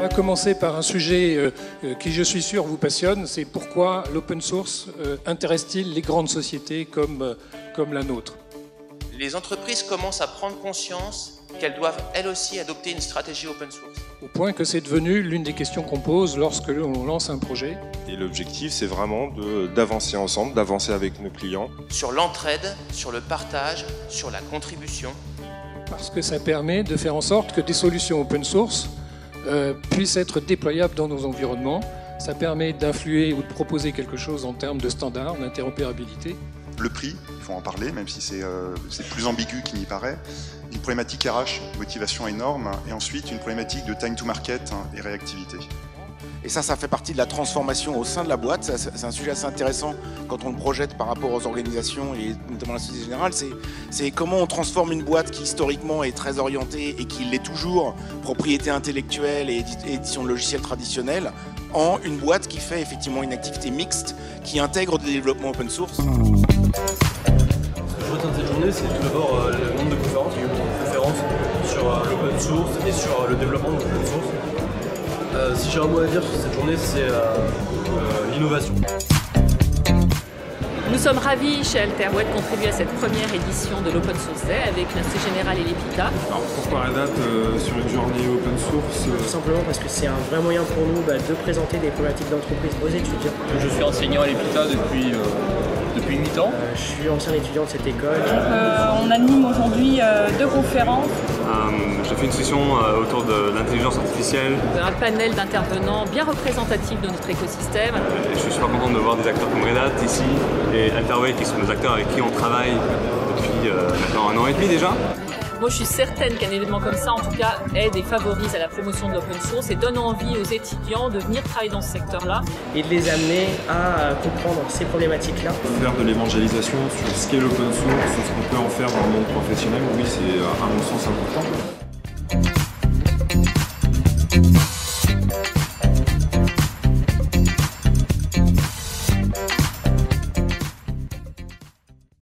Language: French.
On va commencer par un sujet qui, je suis sûr, vous passionne. C'est pourquoi l'open source intéresse-t-il les grandes sociétés comme la nôtre? Les entreprises commencent à prendre conscience qu'elles doivent elles aussi adopter une stratégie open source. Au point que c'est devenu l'une des questions qu'on pose lorsque l'on lance un projet. Et l'objectif, c'est vraiment d'avancer ensemble, d'avancer avec nos clients. Sur l'entraide, sur le partage, sur la contribution. Parce que ça permet de faire en sorte que des solutions open source puissent être déployables dans nos environnements. Ça permet d'influer ou de proposer quelque chose en termes de standards, d'interopérabilité. Le prix, il faut en parler, même si c'est plus ambigu qu'il n'y paraît. Une problématique RH, motivation énorme, et ensuite une problématique de time to market et réactivité. Et ça fait partie de la transformation au sein de la boîte. C'est un sujet assez intéressant quand on le projette par rapport aux organisations et notamment la Société Générale. C'est comment on transforme une boîte qui historiquement est très orientée et qui l'est toujours, propriété intellectuelle et édition de logiciels traditionnels, en une boîte qui fait effectivement une activité mixte, qui intègre des développements open source. Ce que je retiens de cette journée, c'est tout d'abord le nombre de conférences. Il y a eu beaucoup de conférences sur l'open source et sur le développement de l'open source. Si j'ai un mot à dire sur cette journée, c'est l'innovation. Nous sommes ravis chez Alterweb de contribuer à cette première édition de l'Open Source Day avec l'Institut Général et l'EPITA. Alors pourquoi la date sur une journée open source Tout simplement parce que c'est un vrai moyen pour nous de présenter des problématiques d'entreprise aux étudiants. Je suis enseignant à l'EPITA depuis 8 ans. Je suis ancien étudiant de cette école. On anime aujourd'hui 2 conférences. J'ai fait une session autour de l'intelligence artificielle. Un panel d'intervenants bien représentatifs de notre écosystème. Et je suis super content de voir des acteurs comme Red Hat ici et Alterweb qui sont des acteurs avec qui on travaille depuis maintenant 1 an et demi déjà. Moi, je suis certaine qu'un événement comme ça, en tout cas, aide et favorise à la promotion de l'open source et donne envie aux étudiants de venir travailler dans ce secteur-là. Et de les amener à comprendre ces problématiques-là. Faire de l'évangélisation sur ce qu'est l'open source, sur ce qu'on peut en faire dans le monde professionnel, oui, c'est à mon sens important.